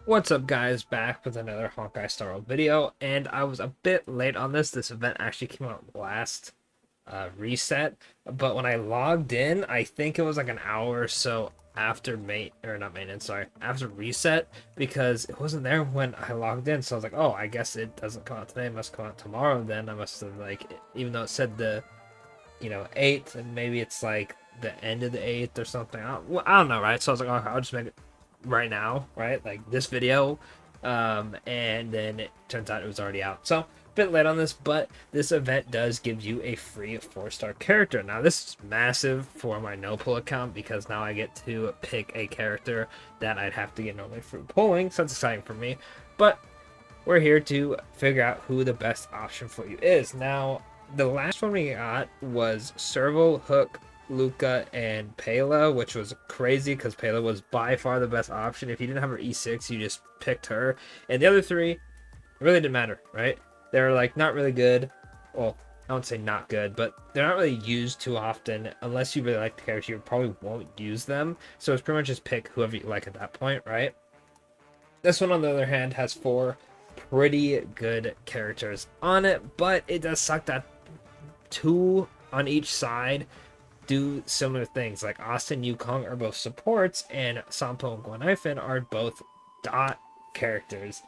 What's up, guys? Back with another Honkai Star Rail video, and I was a bit late on this. This event actually came out last reset, but when I logged in, I think it was like an hour or so after not maintenance, sorry, after reset, because it wasn't there when I logged in. So I was like, oh, I guess it doesn't come out today. It must come out tomorrow. Then I must have even though it said the 8th, and maybe it's like the end of the 8th or something. I don't know, right? So I was like, okay, I'll just make it right now, right? Like this video. And then it turns out it was already out. So a bit late on this, but this event does give you a free 4-star character. Now this is massive for my no pull account because now I get to pick a character that I'd have to get normally through pulling. So that's exciting for me. But we're here to figure out who the best option for you is. Now, the last one we got was Serval, Hook, Luca, and Pela, which was crazy because Pela was by far the best option. If you didn't have her E6, you just picked her. And the other three really didn't matter, right? They're like not really good. Well, I won't say not good, but they're not really used too often. Unless you really like the character, you probably won't use them. So it's pretty much just pick whoever you like at that point, right? This one, on the other hand, has 4 pretty good characters on it, but it does suck that 2 on each side do similar things. Like Austin Yukong are both supports, and Sampo and Guanifin are both dot characters.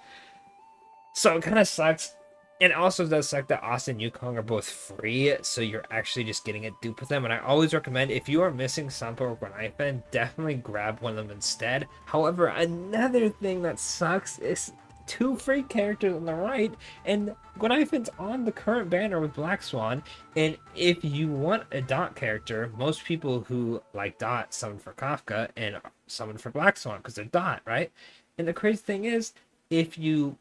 So it kind of sucks. And it also does suck that Austin and Yukong are both free, so you're actually just getting a dupe with them. And I always recommend, if you are missing Sampo or Guanifin, definitely grab one of them instead. However, another thing that sucks is 2 free characters on the right, and Guanifin's on the current banner with Black Swan. And if you want a dot character, most people who like dot summon for Kafka and summon for Black Swan because they're dot, right? And the crazy thing is, if you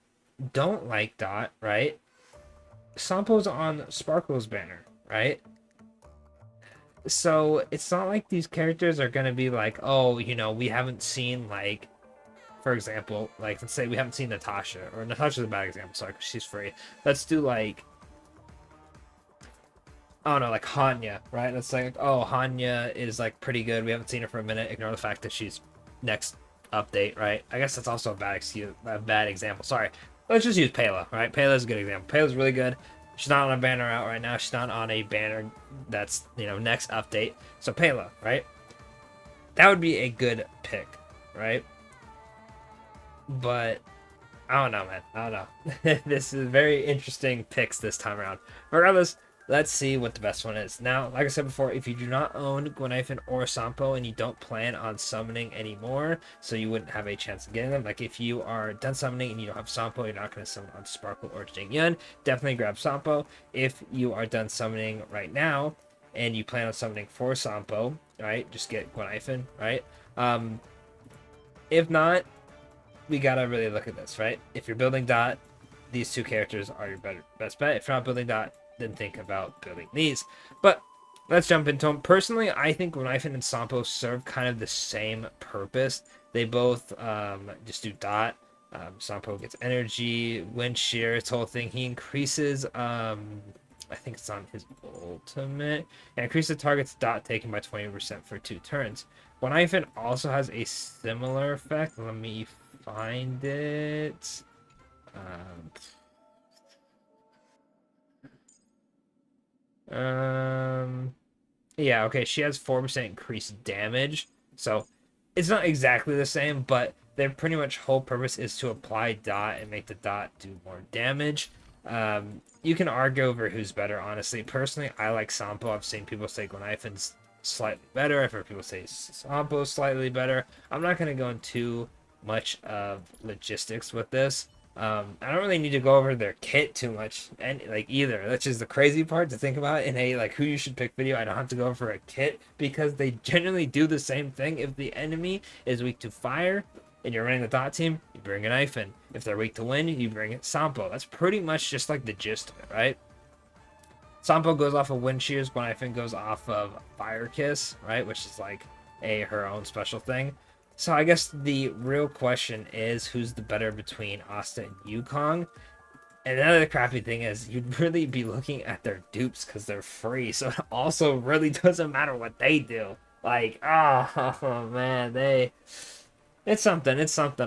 don't like dot, right, Sampo's on Sparkle's banner, right? So it's not like these characters are gonna be like, oh, we haven't seen, like, for example, like, let's say we haven't seen Natasha, or Natasha's a bad example, sorry, because she's free. Let's do, like, I don't know, like Hanya, right? It's like, oh, Hanya is like pretty good. We haven't seen her for a minute. Ignore the fact that she's next update, right? I guess that's also a bad example. Sorry. Let's just use Pela, right? Pela's a good example. Pela's really good. She's not on a banner out right now. She's not on a banner that's, next update. So Pela, right? That would be a good pick, right? But I don't know, man. I don't know. This is very interesting picks this time around. Regardless, let's see what the best one is. Now, like I said before, if you do not own Guanifin or Sampo and you don't plan on summoning anymore, so you wouldn't have a chance of getting them, like if you are done summoning and you don't have Sampo, you're not going to summon on Sparkle or Jing Yun, definitely grab Sampo. If you are done summoning right now and you plan on summoning for Sampo, right, just get Guanifin, right? If not, we gotta really look at this, right? If you're building dot, these 2 characters are your best bet. If you're not building dot, then think about building these. But let's jump into them. Personally, I think Guanifin and Sampo serve kind of the same purpose. They both just do dot. Sampo gets energy, wind shear, its whole thing. He increases, I think it's on his ultimate. And increases the target's dot taken by 20% for 2 turns. Guanifin also has a similar effect. Let me find it. Yeah, okay, she has 4% increased damage, so it's not exactly the same, but their pretty much whole purpose is to apply dot and make the dot do more damage. You can argue over who's better, honestly. Personally, I like Sampo. I've seen people say Guanifin's slightly better. I've heard people say Sampo's slightly better. I'm not going to go into much of logistics with this. I don't really need to go over their kit too much, and either. That's just the crazy part to think about in a who you should pick video. I don't have to go over a kit because they generally do the same thing. If the enemy is weak to fire and you're running the dot team, you bring a knife in. If they're weak to wind, you bring it Sampo. That's pretty much just like the gist of it, right? Sampo goes off of wind shears, Guanifin goes off of fire kiss, right? Which is like her own special thing. So I guess the real question is, who's the better between Asta and Yukong? And another crappy thing is, you'd really be looking at their dupes because they're free. So it also really doesn't matter what they do. Like, oh man, they It's something,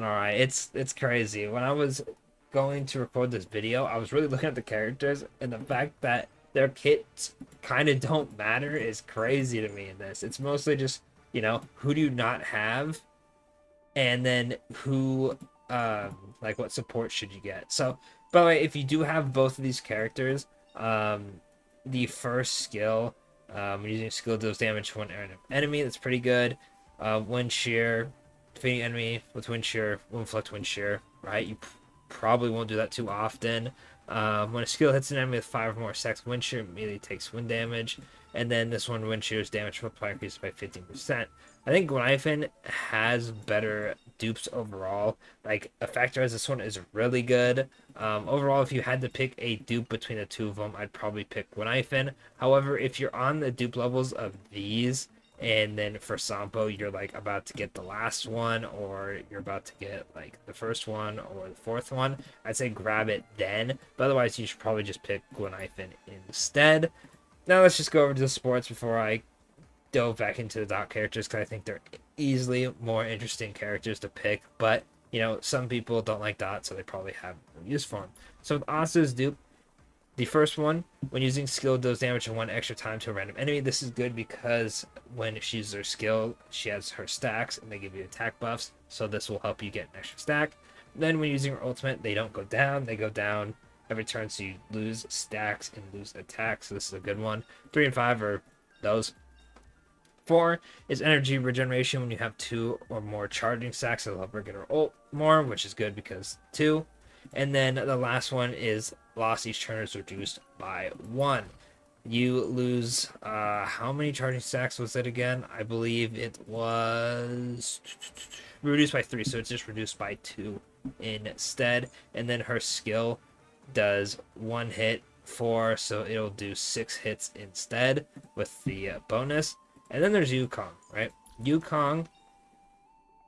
all right. It's crazy. When I was going to record this video, I was really looking at the characters, and the fact that their kits kind of don't matter is crazy to me in this. It's mostly just, who do you not have, and then who, like, what support should you get. So, by the way, if you do have both of these characters, um, the first skill, using skill deals damage to one enemy, that's pretty good. Wind shear, defeating enemy with wind shear, wind flex, wind shear, right? You probably won't do that too often. When a skill hits an enemy with 5 or more stacks, wind shear immediately takes wind damage, and then this one, wind shear's damage multiplier increases by 15%. I think Glyphon has better dupes overall. Like, Effector as this one is really good. Overall, if you had to pick a dupe between the two of them, I'd probably pick Glyphon. However, if you're on the dupe levels of these, and then for Sampo, you're like about to get the last one, or you're about to get like the first one or the fourth one, I'd say grab it then. But otherwise, you should probably just pick Glyphon instead. Now let's just go over to the sports before I dove back into the dot characters, because I think they're easily more interesting characters to pick. But some people don't like dot, so they probably have no use for them. So with Asta's dupe, the first one, when using skill, does damage in 1 extra time to a random enemy. This is good because when she uses her skill, she has her stacks, and they give you attack buffs, so this will help you get an extra stack. Then when using her ultimate, they don't go down, they go down every turn, so you lose stacks and lose attacks, so this is a good one. 3 and 5 are those. 4 is energy regeneration when you have 2 or more charging stacks. It'll help her get her ult more, which is good because 2. And then the last one is loss each turn is reduced by 1. You lose, how many charging stacks was it again? I believe it was reduced by 3, so it's just reduced by 2 instead. And then her skill does 1 hit, 4, so it'll do 6 hits instead with the bonus. And then there's Yukong, right? Yukong,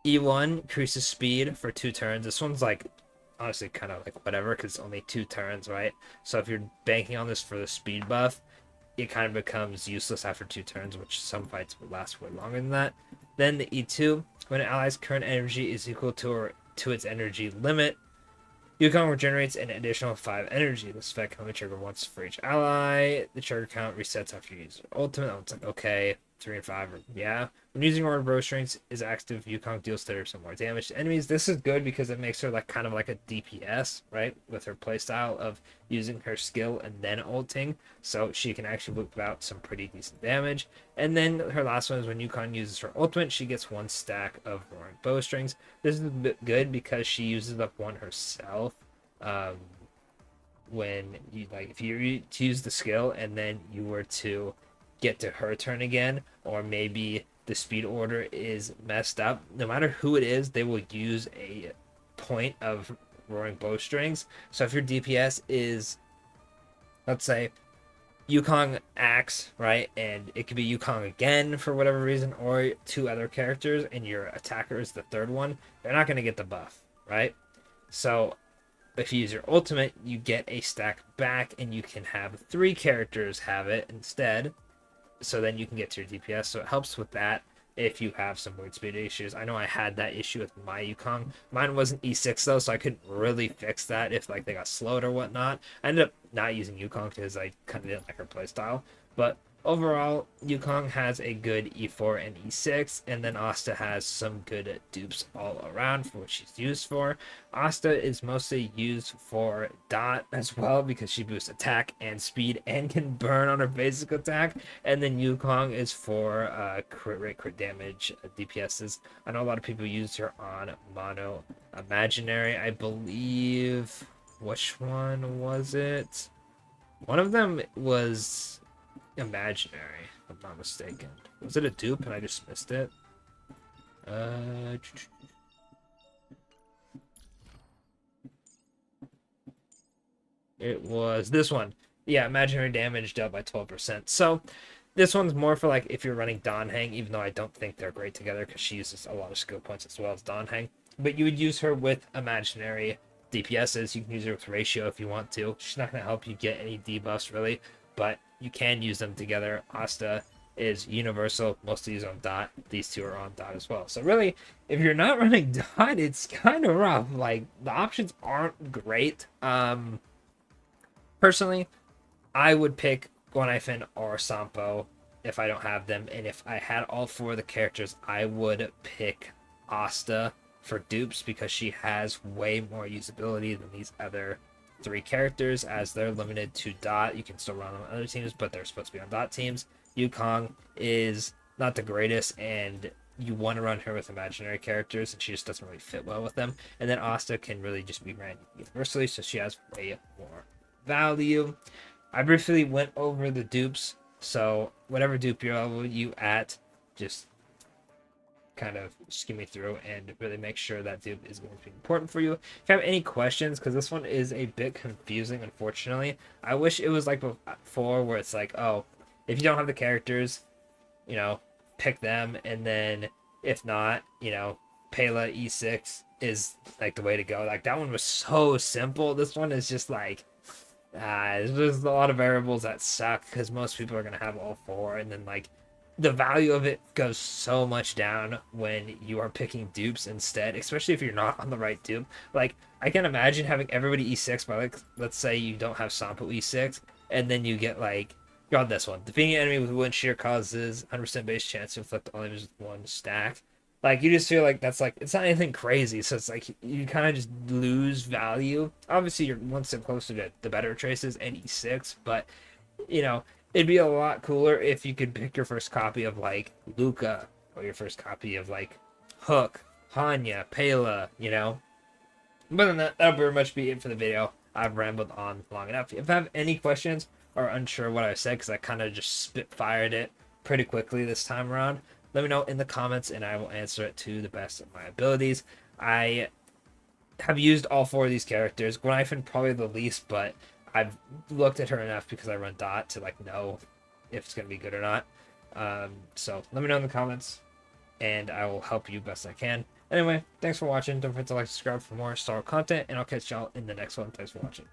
E1 increases speed for 2 turns. This one's like, honestly, kind of like whatever, because it's only 2 turns, right? So if you're banking on this for the speed buff, it kind of becomes useless after 2 turns, which some fights will last way longer than that. Then the E2, when an ally's current energy is equal to its energy limit, Yukong regenerates an additional 5 energy. This effect can only trigger once for each ally. The trigger count resets after you use your ultimate. It's like, okay, 3 and 5, yeah. When using Orb Bowstrings is active, Yukong deals 30% more damage to enemies. This is good because it makes her like kind of like a DPS, right? With her playstyle of using her skill and then ulting, so she can actually whip out some pretty decent damage. And then her last one is when Yukong uses her ultimate, she gets 1 stack of Roaring Bowstrings. This is a bit good because she uses up 1 herself. When you if you use the skill and then you were to get to her turn again, or maybe the speed order is messed up, no matter who it is, they will use a point of Roaring Bowstrings. So if your DPS is, let's say, Yukong Axe, right, and it could be Yukong again for whatever reason, or 2 other characters, and your attacker is the 3rd one, they're not going to get the buff, right? So if you use your ultimate, you get a stack back, and you can have 3 characters have it instead. So then you can get to your DPS. So it helps with that if you have some weird speed issues. I know I had that issue with my Yukong. Mine wasn't E6 though, so I couldn't really fix that if like they got slowed or whatnot. I ended up not using Yukong because I kind of didn't like her playstyle. But overall, Yukong has a good E4 and E6, and then Asta has some good dupes all around for what she's used for. Asta is mostly used for dot as well because she boosts attack and speed and can burn on her basic attack. And then Yukong is for crit rate, crit damage, DPSs. I know a lot of people use her on Mono Imaginary, I believe. Which one was it? One of them was Imaginary, if I'm not mistaken. Was it a dupe and I just missed it? It was this one. Yeah, imaginary damage dealt by 12%. So this one's more for like if you're running Donhang, even though I don't think they're great together because she uses a lot of skill points as well as Donhang. But you would use her with imaginary DPSs. You can use her with ratio if you want to. She's not going to help you get any debuffs really, but you can use them together. Asta is universal. Most of these are on dot. These two are on dot as well. So really, if you're not running dot, it's kind of rough. Like the options aren't great. Personally, I would pick Gonaifen or Sampo if I don't have them, and if I had all four of the characters, I would pick Asta for dupes because she has way more usability than these other three characters, as they're limited to dot. You can still run on other teams, but they're supposed to be on dot teams. Yukong is not the greatest, and you want to run her with imaginary characters, and she just doesn't really fit well with them. And then Asta can really just be ran universally, so she has way more value. I briefly went over the dupes, so whatever dupe you at, just kind of skim me through and really make sure that dupe is going to be important for you. If you have any questions, because this one is a bit confusing, unfortunately. I wish it was like before, where it's like, oh, if you don't have the characters, pick them, and then if not, Pela E6 is like the way to go. Like that one was so simple. This one is just like, there's a lot of variables that suck because most people are gonna have all four, and then like the value of it goes so much down when you are picking dupes instead, especially if you're not on the right dupe. Like I can imagine having everybody E6, but like let's say you don't have Sampo E6, and then you get like you're on this one. Defeating an enemy with wind shear causes 100% base chance to inflict all damage with one stack. Like you just feel like that's like it's not anything crazy, so it's like you kind of just lose value. Obviously, you're one step closer to the better traces and E6, but it'd be a lot cooler if you could pick your first copy of like Luca or your first copy of like Hook, Hanya, Pela. But then that'll pretty much be it for the video. I've rambled on long enough. If I have any questions or unsure what I said, because I kind of just spitfired it pretty quickly this time around, let me know in the comments and I will answer it to the best of my abilities. I have used all four of these characters. Gwenifin probably the least, but I've looked at her enough because I run dot to like know if it's going to be good or not. So let me know in the comments and I will help you best I can. Anyway, thanks for watching. Don't forget to like, subscribe for more Star Wars content, and I'll catch y'all in the next one. Thanks for watching.